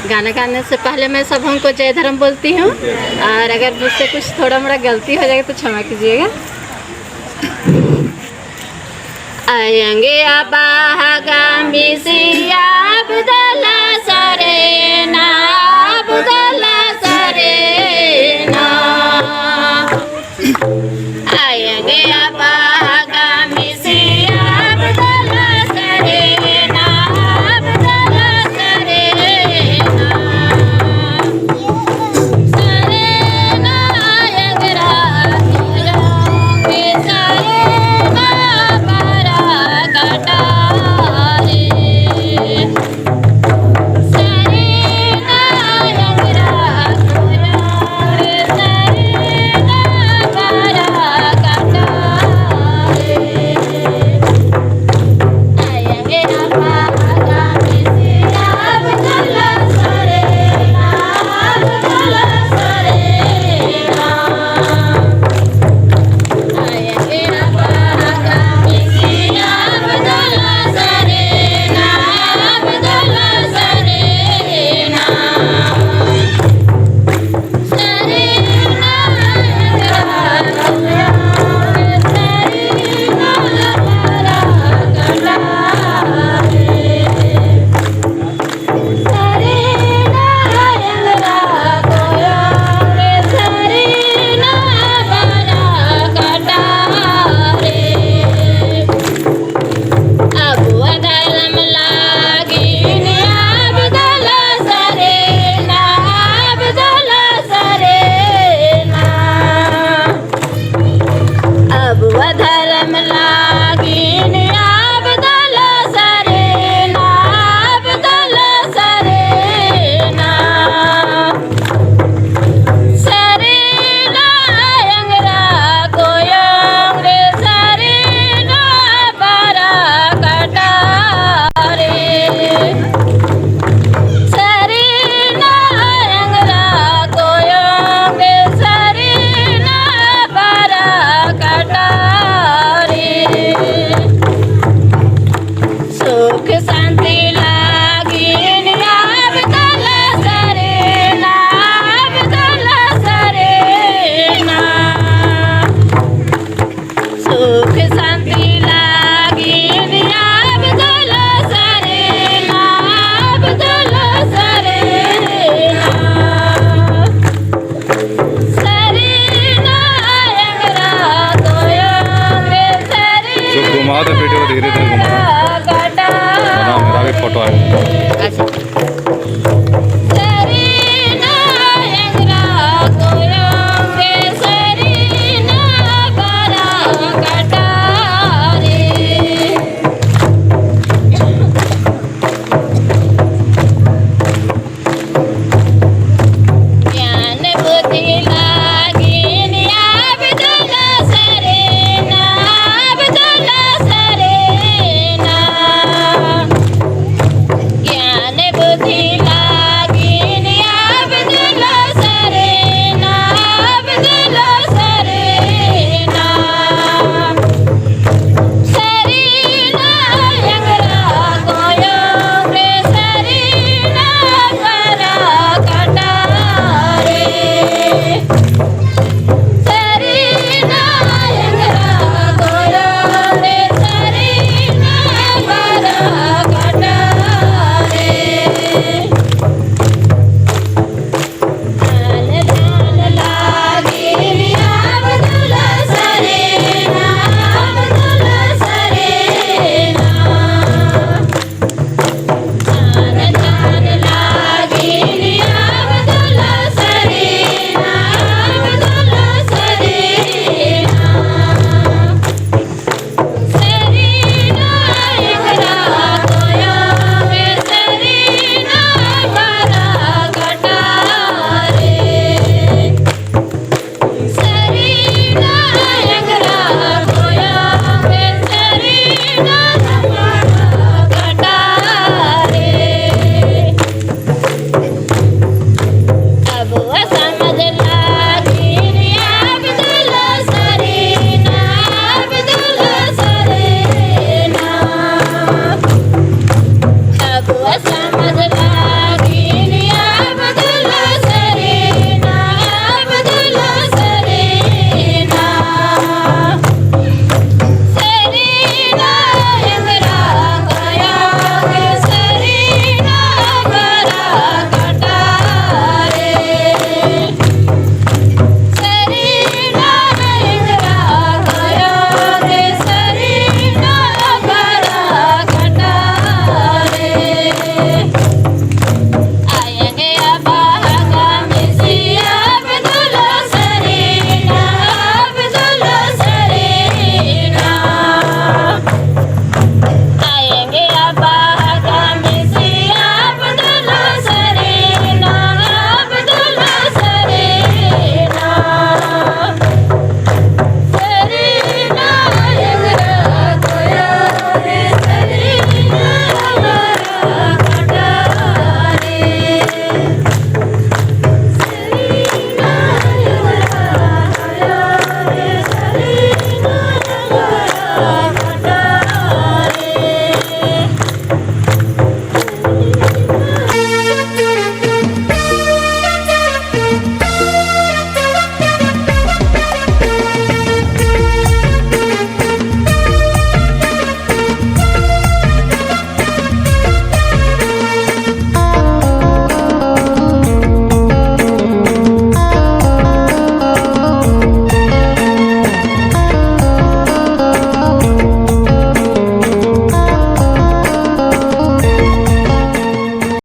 गाना गाने से पहले मैं सब हमको जय धर्म बोलती हूँ, और अगर मुझसे कुछ थोड़ा मोड़ा गलती हो जाएगा तो क्षमा कीजिएगा। आएंगे अबागामी सिया बदला सरेना, बदला सरेना, आएंगे अबागामी सिया बदला सरेना, बदला सरेना, सरेना आएंगरा योंगे सरेना बारा कटारे, सरेना आएंगरा योंगे सरेना बारा कटारे, आएंगे अबागामी सिया बदला सरेना, बदला सरेना, आएंगे अबागामी सिया बदला सरेना, बदला सरेना, सरेना आएंगरा योंगे सरेना बारा कटारे, सरेना आएंगरा योंगे सरेना बारा कटारे, अब अधर्म लागिन बदला सरेना, बदला सरेना, अब अधर्म लागिन बदला सरेना, बदला सरेना, सरेना आएंगरा योंगे सरेना बारा कटारे, सरेना आएंगरा योंगे सरेना बारा कटारे, सुख शांति लागिन बदला सरेना, बदला सरेना, सुख शांति लागिन बदला सरेना, बदला सरेना, सरेना आएंगरा योंगे जो घुमा तो वीडियो को धीरे धीरे घुमाना, सरेना मेरा भी फोटो है। अच्छा।